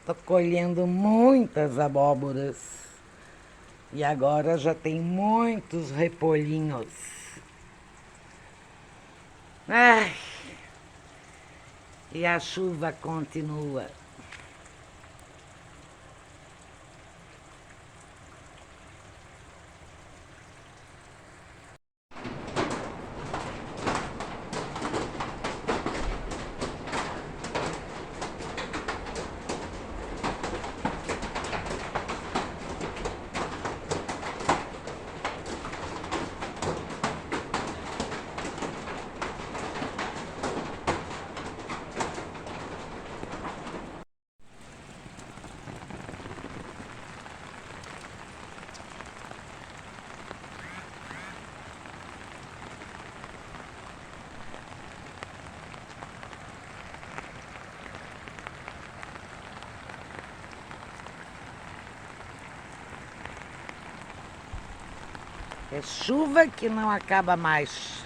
Tô colhendo muitas abóboras. E agora já tem muitos repolhinhos. Ai, e a chuva continua. É chuva que não acaba mais.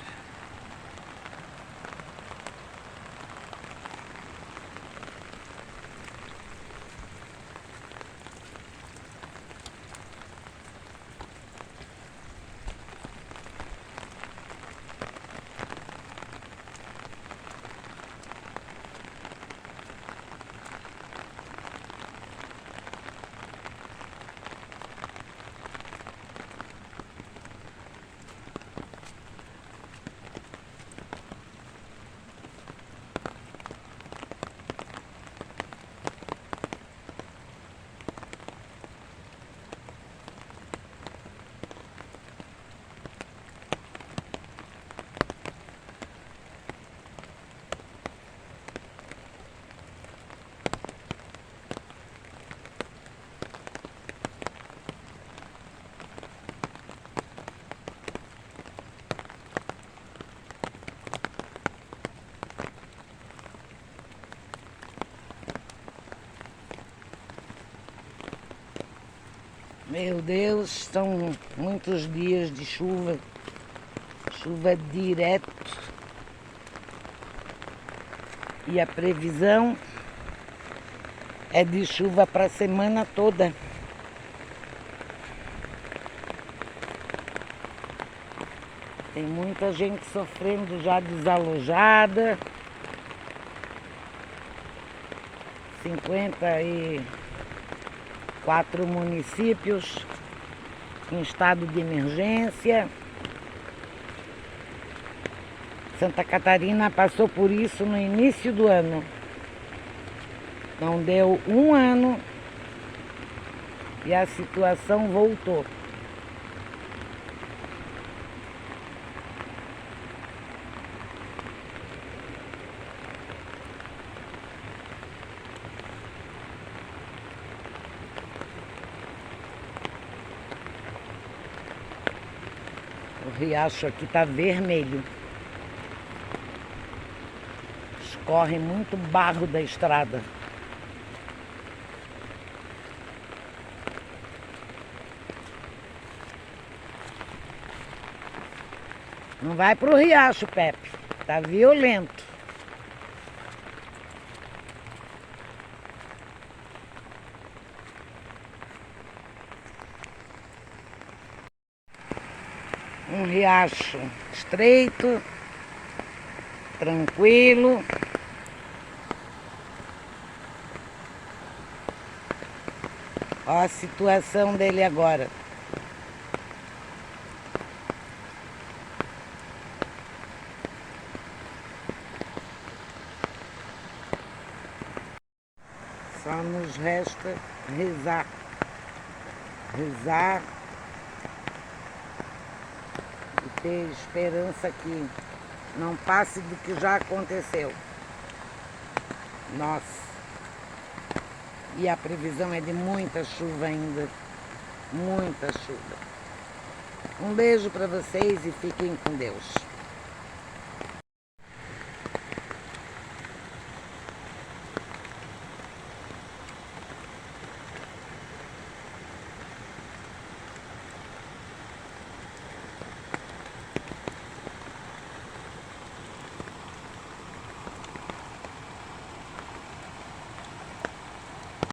Meu Deus, são muitos dias de chuva. Chuva direto. E a previsão é de chuva para a semana toda. Tem muita gente sofrendo já desalojada. 54 municípios em estado de emergência. Santa Catarina passou por isso no início do ano. Não deu um ano e a situação voltou. O riacho aqui tá vermelho. Escorre muito barro da estrada. Não vai pro riacho, Pepe. Tá violento. Um riacho estreito, tranquilo. Ó a situação dele agora. Só nos resta rezar. Rezar e ter esperança que não passe do que já aconteceu. Nossa. E a previsão é de muita chuva ainda. Muita chuva. Um beijo para vocês e fiquem com Deus.